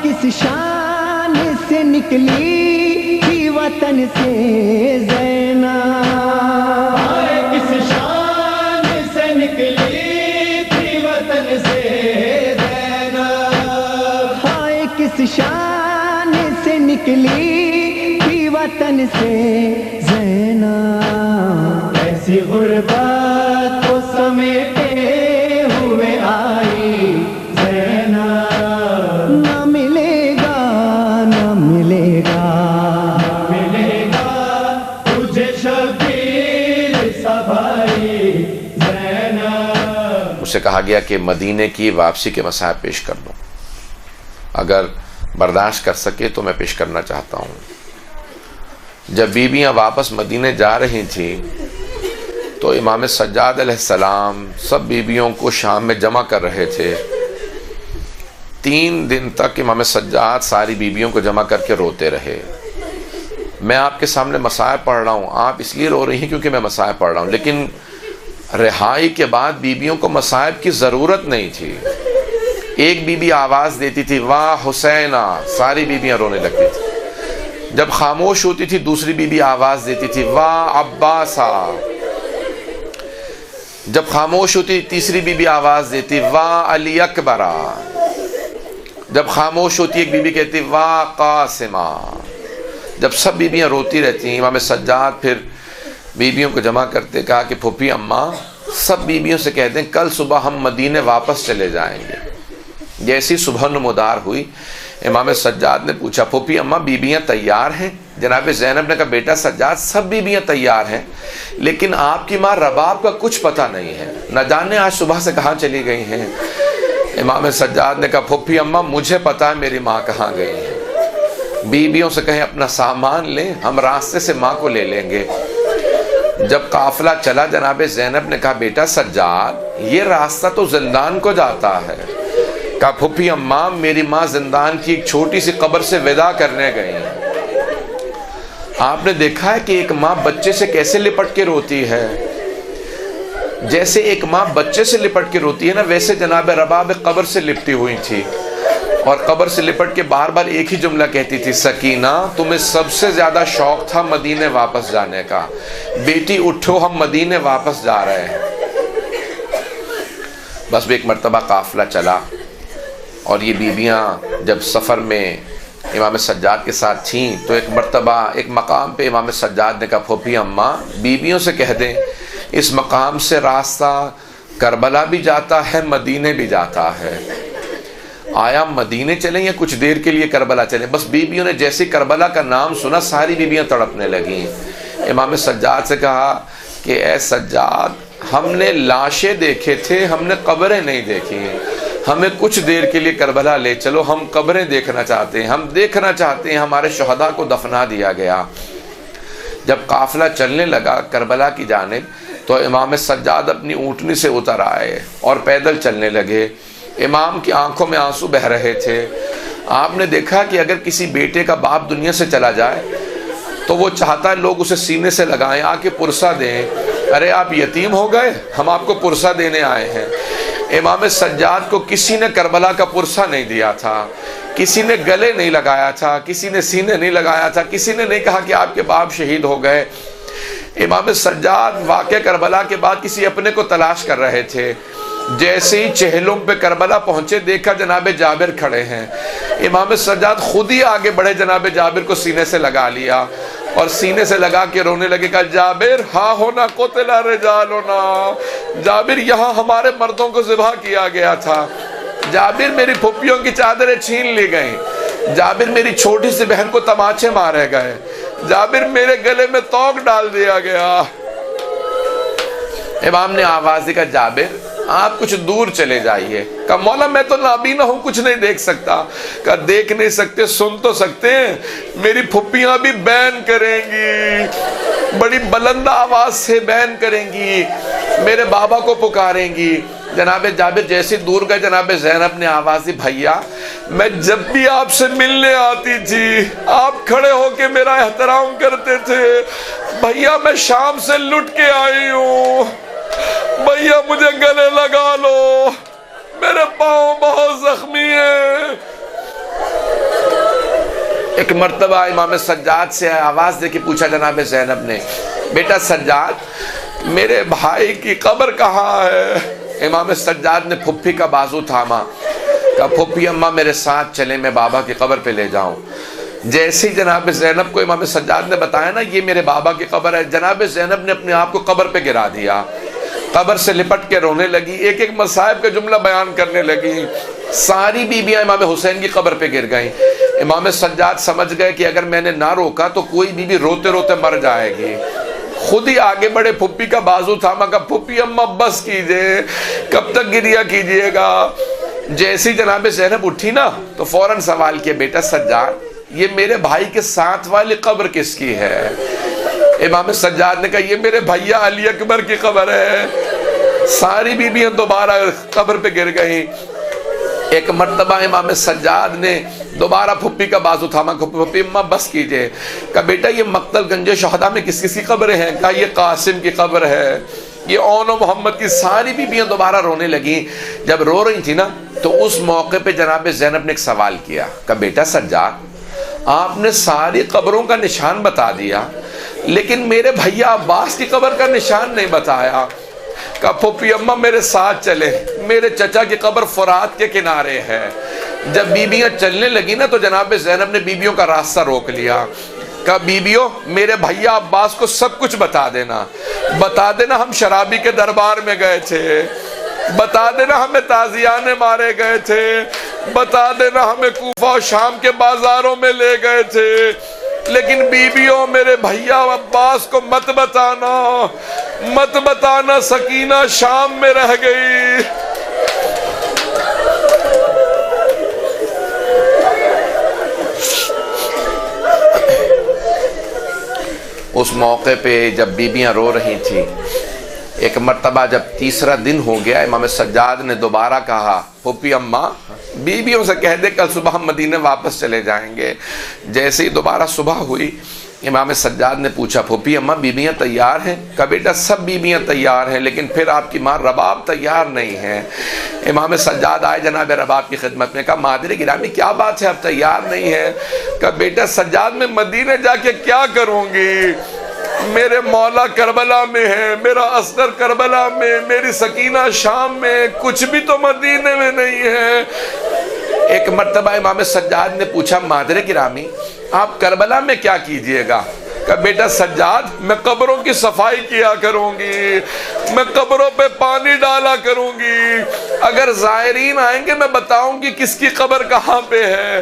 کس شان سے نکلی تھی وطن سے زینب، ہائے کس شان سے نکلی تھی وطن سے زینب، ہائے کس شان سے نکلی تھی وطن سے زینب، ایسی غربت کو سمیٹے ہوئے آئی زینب، نہ ملے گا نہ ملے گا ملے گا تجھے شبیر سا بھائی زینب۔ مجھ سے کہا گیا کہ مدینے کی واپسی کے مصائب پیش کر دوں، اگر برداشت کر سکے تو میں پیش کرنا چاہتا ہوں۔ جب بیویاں واپس مدینے جا رہی تھیں تو امام سجاد علیہ السلام سب بیویوں کو شام میں جمع کر رہے تھے۔ 3 دن تک امام سجاد ساری بیویوں کو جمع کر کے روتے رہے۔ میں آپ کے سامنے مصائب پڑھ رہا ہوں، آپ اس لیے رو رہی ہیں کیونکہ میں مصائب پڑھ رہا ہوں، لیکن رہائی کے بعد بیویوں کو مصائب کی ضرورت نہیں تھی۔ ایک بیوی آواز دیتی تھی واہ حسینہ، ساری بیویاں رونے لگتی تھی۔ جب خاموش ہوتی تھی دوسری بیوی آواز دیتی تھی واہ عباسہ، جب خاموش ہوتی تیسری بیوی آواز دیتی واہ علی اکبرہ، جب خاموش ہوتی ایک بیوی کہتی واہ قاسمہ۔ جب سب بیویاں روتی رہتی امام سجاد پھر بیویوں کو جمع کرتے، کہا کہ پھوپھی اماں سب بیویوں سے کہہ دیں کل صبح ہم مدینے واپس چلے جائیں گے۔ جیسی صبح نمودار ہوئی امام سجاد نے پوچھا پھوپھی اماں بیویاں تیار ہیں؟ جناب زینب نے کہا بیٹا سجاد سب بیویاں تیار ہیں، لیکن آپ کی ماں رباب کا کچھ پتہ نہیں ہے، نہ جانے آج صبح سے کہاں چلی گئی ہیں۔ امام سجاد نے کہا پھوپھی اماں مجھے پتہ ہے میری ماں کہاں گئی ہے، بیویوں سے کہیں اپنا سامان لیں، ہم راستے سے ماں کو لے لیں گے۔ جب قافلہ چلا جناب زینب نے کہا بیٹا سجاد یہ راستہ تو زندان کو جاتا ہے۔ کہا پھوپھی اماں میری ماں زندان کی ایک چھوٹی سی قبر سے وداع کرنے گئی ہیں۔ آپ نے دیکھا ہے کہ ایک ماں بچے سے کیسے لپٹ کے روتی ہے، جیسے ایک ماں بچے سے لپٹ کے روتی ہے نا، ویسے جناب رباب قبر سے لپٹی ہوئی تھی، اور قبر سے لپٹ کے بار بار ایک ہی جملہ کہتی تھی سکینہ تمہیں سب سے زیادہ شوق تھا مدینے واپس جانے کا، بیٹی اٹھو ہم مدینے واپس جا رہے ہیں۔ بس ایک مرتبہ قافلہ چلا اور یہ بیویاں جب سفر میں امام سجاد کے ساتھ تھیں تو ایک مرتبہ ایک مقام پہ امام سجاد نے کہا پھوپھی اماں بیویوں سے کہہ دیں اس مقام سے راستہ کربلا بھی جاتا ہے مدینے بھی جاتا ہے، آیا مدینے چلیں یا کچھ دیر کے لیے کربلا چلیں۔ بس بیویوں نے جیسے کربلا کا نام سنا ساری بیویاں تڑپنے لگیں۔ امام سجاد سے کہا کہ اے سجاد ہم نے لاشیں دیکھے تھے، ہم نے قبریں نہیں دیکھی، ہمیں کچھ دیر کے لیے کربلا لے چلو، ہم قبریں دیکھنا چاہتے ہیں، ہم دیکھنا چاہتے ہیں ہمارے شہداء کو دفنا دیا گیا۔ جب قافلہ چلنے لگا کربلا کی جانب تو امام سجاد اپنی اونٹنی سے اتر آئے اور پیدل چلنے لگے۔ امام کی آنکھوں میں آنسو بہہ رہے تھے۔ آپ نے دیکھا کہ اگر کسی بیٹے کا باپ دنیا سے چلا جائے تو وہ چاہتا ہے لوگ اسے سینے سے لگائیں، آ کے پرسہ دیں، ارے آپ یتیم ہو گئے ہم آپ کو پرسہ دینے آئے ہیں۔ امام سجاد کو کسی نے کربلا کا پرسہ نہیں دیا تھا، کسی نے گلے نہیں لگایا تھا، کسی نے سینے نہیں لگایا تھا، کسی نے نہیں کہا کہ آپ کے باپ شہید ہو گئے۔ امام سجاد واقعہ کربلا کے بعد کسی اپنے کو تلاش کر رہے تھے۔ جیسے ہی چہلم پہ کربلا پہنچے دیکھا جناب جابر کھڑے ہیں، امام سجاد خود ہی آگے بڑھے، جناب جابر کو سینے سے لگا لیا اور سینے سے لگا کے رونے لگے، کہا جابر ہاں ہونا قتل رجالنا، جابر یہاں ہمارے مردوں کو ذبح کیا گیا تھا، جابر میری پھپھیوں کی چادریں چھین لی گئیں، جابر میری چھوٹی سی بہن کو تماچے مارے گئے، جابر میرے گلے میں توق ڈال دیا گیا۔ امام نے آواز دی، کہا جابر آپ کچھ دور چلے جائیے۔ کہا مولا میں تو نابینا ہوں کچھ نہیں دیکھ سکتا۔ کہا دیکھ نہیں سکتے سن تو سکتے ہیں، میری پھپھیاں بھی بین کریں گی، بڑی بلند آواز سے بین کریں گی، میرے بابا کو پکاریں گی۔ جناب جابر جیسے دور گئے جناب زینب نے آواز دی، بھیا میں جب بھی آپ سے ملنے آتی تھی آپ کھڑے ہو کے میرا احترام کرتے تھے، بھیا میں شام سے لٹ کے آئی ہوں، بھیا مجھے گلے لگا لو، میرے پاؤں بہت زخمی ہیں۔ ایک مرتبہ امام سجاد سے آواز دے کے پوچھا جناب زینب نے، بیٹا سجاد میرے بھائی کی قبر کہاں ہے؟ امام سجاد نے پھپھی کا بازو تھاما، کہا پھپھی اماں میرے ساتھ چلیں، میں بابا کی قبر پہ لے جاؤں۔ جیسے ہی جناب زینب کو امام سجاد نے بتایا نا یہ میرے بابا کی قبر ہے، جناب زینب نے اپنے آپ کو قبر پہ گرا دیا، قبر سے لپٹ کے رونے لگی، ایک ایک مصائب کا جملہ بیان کرنے لگی۔ ساری بیویاں امام حسین کی قبر پہ گر گئیں۔ امام سجاد سمجھ گئے کہ اگر میں نے نہ روکا تو کوئی بیوی روتے روتے مر جائے گی، خود ہی آگے بڑھے، پھپھی کا بازو تھاما، کہا پھپھی اماں بس کیجئے، کب تک گریا کیجئے گا۔ جیسی جناب زینب اٹھی نا تو فوراً سوال کیا، بیٹا سجاد یہ میرے بھائی کے ساتھ والی قبر کس کی ہے؟ امام سجاد نے کہا یہ میرے بھیا علی اکبر کی قبر ہے۔ ساری بیویاں دوبارہ قبر پہ گر گئیں۔ ایک مرتبہ امام سجاد نے دوبارہ پھپھی کا بازو تھاما، پھپھی اماں بس کیجئے، کہا بیٹا یہ مقتل گنج شہداء میں کس کس کی قبر ہیں؟ کہا یہ قاسم کی قبر ہے، یہ اون و محمد کی۔ ساری بیویاں دوبارہ رونے لگیں۔ جب رو رہی تھی نا تو اس موقع پہ جناب زینب نے ایک سوال کیا، کہا بیٹا سجاد آپ نے ساری قبروں کا نشان بتا دیا لیکن میرے بھیا عباس کی قبر کا نشان نہیں بتایا۔ کہا پھپھی اماں میرے ساتھ چلے، میرے چچا کی قبر فرات کے کنارے ہے۔ جب بیویاں چلنے لگی نا تو جناب زینب نے بیویوں کا راستہ روک لیا، کہا بیویوں میرے بھیا عباس کو سب کچھ بتا دینا، بتا دینا ہم شرابی کے دربار میں گئے تھے، بتا دینا ہمیں تازیانے مارے گئے تھے، بتا دینا ہمیں کوفہ و شام کے بازاروں میں لے گئے تھے، لیکن بیویوں میرے بھیا عباس کو مت بتانا، مت بتانا، سکینہ شام میں رہ گئی۔ اس موقع پہ جب بیویاں رو رہی تھیں، ایک مرتبہ جب تیسرا دن ہو گیا امام سجاد نے دوبارہ کہا پھپھی اماں بیویوں سے کہہ دے کل صبح ہم مدینے واپس چلے جائیں گے۔ جیسے ہی دوبارہ صبح ہوئی امام سجاد نے پوچھا پھپھی اماں بیویاں تیار ہیں؟ کہا بیٹا سب بیویاں تیار ہیں لیکن پھر آپ کی ماں رباب تیار نہیں ہے۔ امام سجاد آئے جناب رباب کی خدمت میں، کہا مادر گرامی کیا بات ہے اب تیار نہیں ہے؟ کہا بیٹا سجاد میں مدینے جا کے کیا کروں گی؟ میرے مولا کربلا میں ہے، میرا اصغر کربلا میں، میری سکینہ شام میں، کچھ بھی تو مدینے میں نہیں ہے۔ ایک مرتبہ امام سجاد نے پوچھا مادر گرامی آپ کربلا میں کیا کیجئے گا؟ کہا بیٹا سجاد میں قبروں کی صفائی کیا کروں گی، میں قبروں پہ پانی ڈالا کروں گی، اگر زائرین آئیں گے میں بتاؤں گی کس کی قبر کہاں پہ ہے۔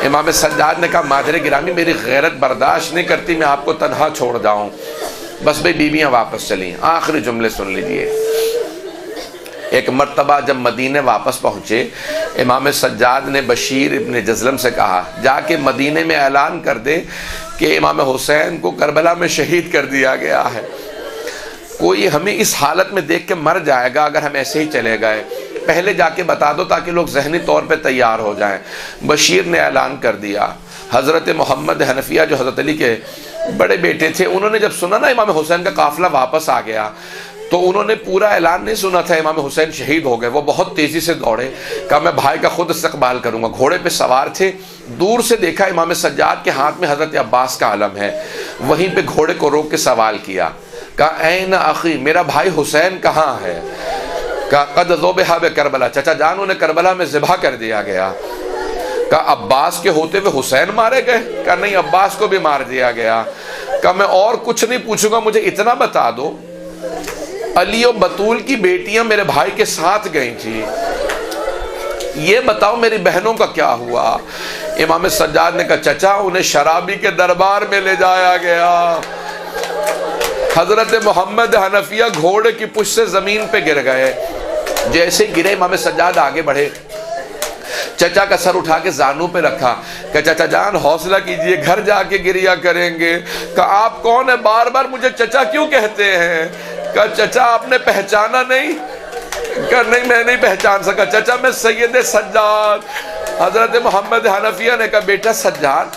امام سجاد نے کہا مادر گرامی میری غیرت برداشت نہیں کرتی میں آپ کو تنہا چھوڑ جاؤں۔ بس بھئی بیویاں واپس چلیں۔ آخری جملے سن لیجئے۔ ایک مرتبہ جب مدینے واپس پہنچے امام سجاد نے بشیر ابن جزلم سے کہا جا کے مدینے میں اعلان کر دے کہ امام حسین کو کربلا میں شہید کر دیا گیا ہے، کوئی ہمیں اس حالت میں دیکھ کے مر جائے گا اگر ہم ایسے ہی چلے گئے، پہلے جا کے بتا دو تاکہ لوگ ذہنی طور پہ تیار ہو جائیں۔ بشیر نے اعلان کر دیا۔ حضرت محمد حنفیہ جو حضرت علی کے بڑے بیٹے تھے انہوں نے جب سنا نا امام حسین کا قافلہ واپس آ گیا تو انہوں نے پورا اعلان نہیں سنا تھا امام حسین شہید ہو گئے، وہ بہت تیزی سے دوڑے، کہا میں بھائی کا خود استقبال کروں گا۔ گھوڑے پہ سوار تھے، دور سے دیکھا امام سجاد کے ہاتھ میں حضرت عباس کا علم ہے، وہیں پہ گھوڑے کو روک کے سوال کیا، کہا این اخی میرا بھائی حسین کہاں ہے؟ کہا قد ذبح بکربلا، چچا جان انہیں کربلا میں ذبح کر دیا گیا۔ کہا عباس کے ہوتے ہوئے حسین مارے گئے؟ کہا نہیں عباس کو بھی مار دیا گیا۔ کہا میں اور کچھ نہیں پوچھوں گا، مجھے اتنا بتا دو علی و بطول کی بیٹیاں میرے بھائی کے ساتھ گئی تھی، یہ بتاؤ میری بہنوں کا کیا ہوا؟ امام سجاد نے کہا چچا انہیں شرابی کے دربار میں لے جایا گیا۔ حضرت محمد حنفیہ گھوڑے کی پشت سے زمین پہ گر گئے، جیسے گرے امام سجاد آگے بڑھے، چچا کا سر اٹھا کے زانوں پہ رکھا کہ چچا جان حوصلہ کیجئے گھر جا کے گریا کریں گے۔ کہا آپ کون ہیں؟ بار بار مجھے چچا کیوں کہتے ہیں؟ کہا چچا آپ نے پہچانا نہیں؟ کہا نہیں میں نہیں پہچان سکا چچا میں سید سجاد۔ حضرت محمد حنفیہ نے کہا بیٹا سجاد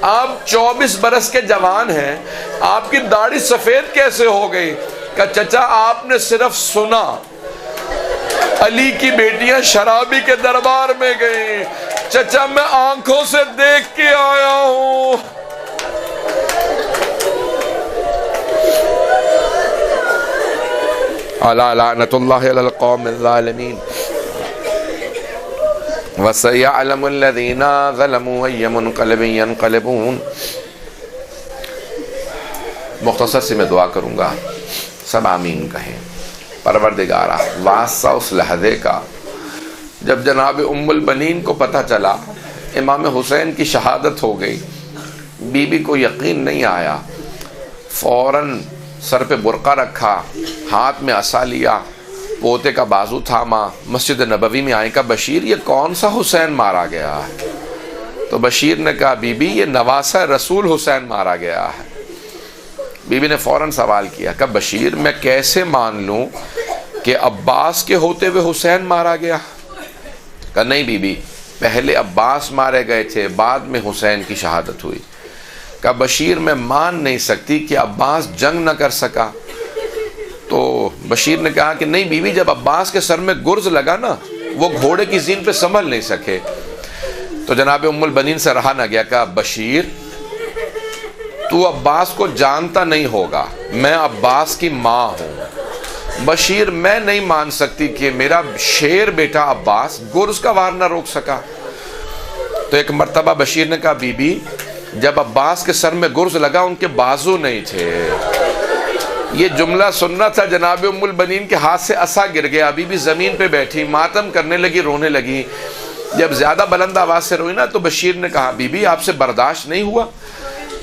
آپ 24 برس کے جوان ہیں، آپ کی داڑھی سفید کیسے ہو گئی؟ کہا چچا آپ نے صرف سنا علی کی بیٹیاں شرابی کے دربار میں گئیں، چچا میں آنکھوں سے دیکھ کے آیا ہوں. الا لعنت اللہ علی القوم الظالمین وسيعلم الذين ظلموا أي منقلب ينقلبون. مختصر سی میں دعا کروں گا، سب آمین کہیں. پروردگارہ واسطہ اس لحظے کا جب جناب ام البنین کو پتہ چلا امام حسین کی شہادت ہو گئی، بی بی کو یقین نہیں آیا، فوراً سر پہ برقع رکھا، ہاتھ میں عصا لیا، پوتے کا بازو تھاما، مسجد نبوی میں آئے. کہا بشیر یہ کون سا حسین مارا گیا ہے؟ تو بشیر نے کہا بی بی یہ نواسہ رسول حسین مارا گیا ہے. بی بی نے فوراً سوال کیا، کہا بشیر میں کیسے مان لوں کہ عباس کے ہوتے ہوئے حسین مارا گیا؟ کہا نہیں بی بی، پہلے عباس مارے گئے تھے، بعد میں حسین کی شہادت ہوئی. کہا بشیر میں مان نہیں سکتی کہ عباس جنگ نہ کر سکا. تو بشیر نے کہا کہ نہیں بی بی، جب عباس کے سر میں گرز لگا نا، وہ گھوڑے کی زین پہ سنبھل نہیں سکے. تو جناب ام البنین سے رہا نہ گیا. کہا بشیر تو عباس کو جانتا نہیں ہوگا، میں عباس کی ماں ہوں. بشیر میں نہیں مان سکتی کہ میرا شیر بیٹا عباس گرز کا وار نہ روک سکا. تو ایک مرتبہ بشیر نے کہا بی بی جب عباس کے سر میں گرز لگا ان کے بازو نہیں تھے. یہ جملہ سننا تھا، جناب ام البنین کے ہاتھ سے عصا گر گیا. بی بی زمین پہ بیٹھی ماتم کرنے لگی، رونے لگی. جب زیادہ بلند آواز سے روئی نا تو بشیر نے کہا بی بی آپ سے برداشت نہیں ہوا؟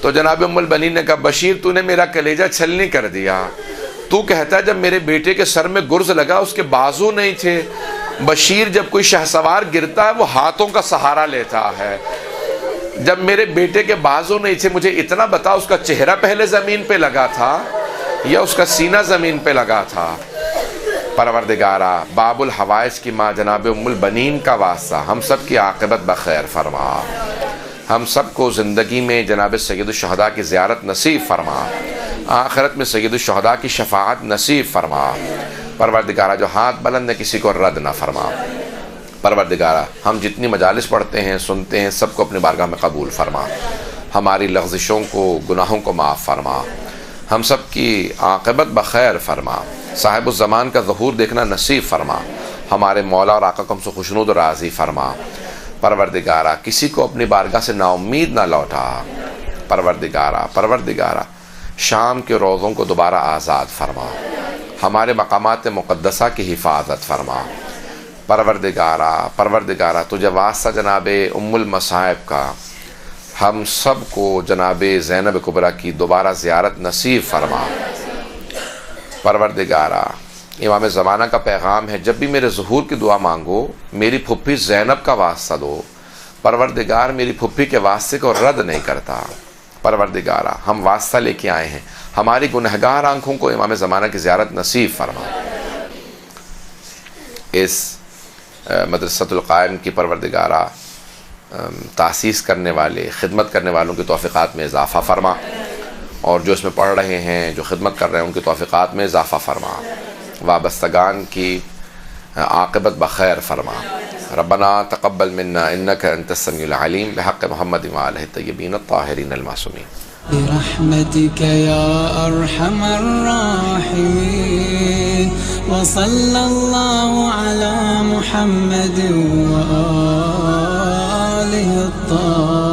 تو جناب ام البنین نے کہا بشیر تو نے میرا کلیجہ چھلنی کر دیا. تو کہتا ہے جب میرے بیٹے کے سر میں گرز لگا اس کے بازو نہیں تھے. بشیر جب کوئی شہسوار گرتا ہے وہ ہاتھوں کا سہارا لیتا ہے. جب میرے بیٹے کے بازو نہیں تھے مجھے اتنا بتا اس کا چہرہ پہلے زمین پہ لگا تھا یا اس کا سینہ زمین پہ لگا تھا؟ پروردگارہ باب الحوائج کی ماں جناب ام البنین کا واسطہ ہم سب کی عاقبت بخیر فرما. ہم سب کو زندگی میں جناب سید الشہداء کی زیارت نصیب فرما، آخرت میں سید الشہداء کی شفاعت نصیب فرما. پروردگارہ جو ہاتھ بلند ہے کسی کو رد نہ فرما. پروردگارہ ہم جتنی مجالس پڑھتے ہیں سنتے ہیں سب کو اپنے بارگاہ میں قبول فرما. ہماری لغزشوں کو گناہوں کو معاف فرما. ہم سب کی عاقبت بخیر فرما. صاحب الزمان کا ظہور دیکھنا نصیب فرما. ہمارے مولا اور آقا کو ہم سے خوشنود و راضی فرما. پروردگارہ کسی کو اپنی بارگاہ سے نا امید نہ لوٹا. پروردگارہ شام کے روزوں کو دوبارہ آزاد فرما. ہمارے مقامات مقدسہ کی حفاظت فرما. پروردگارہ تجھے واسطہ جناب ام المصائب کا ہم سب کو جناب زینب کبریٰ کی دوبارہ زیارت نصیب فرما. پروردگارہ امام زمانہ کا پیغام ہے جب بھی میرے ظہور کی دعا مانگو میری پھپھی زینب کا واسطہ دو. پروردگار میری پھپھی کے واسطے کو رد نہیں کرتا. پروردگارہ ہم واسطہ لے کے آئے ہیں، ہماری گنہگار آنکھوں کو امام زمانہ کی زیارت نصیب فرما. اس مدرسۃ القائم کی پروردگارہ تاسیس کرنے والے خدمت کرنے والوں کی توفیقات میں اضافہ فرما، اور جو اس میں پڑھ رہے ہیں جو خدمت کر رہے ہیں ان کی توفیقات میں اضافہ فرما. وابستگان کی عاقبت بخیر فرما. ربنا تقبل منا انك انت السميع العليم بحق محمد وآلہ الطیبین الطاہرین المعصومین. برحمتك يا أرحم الراحمين وصلى الله على محمد وآله الطاهرين.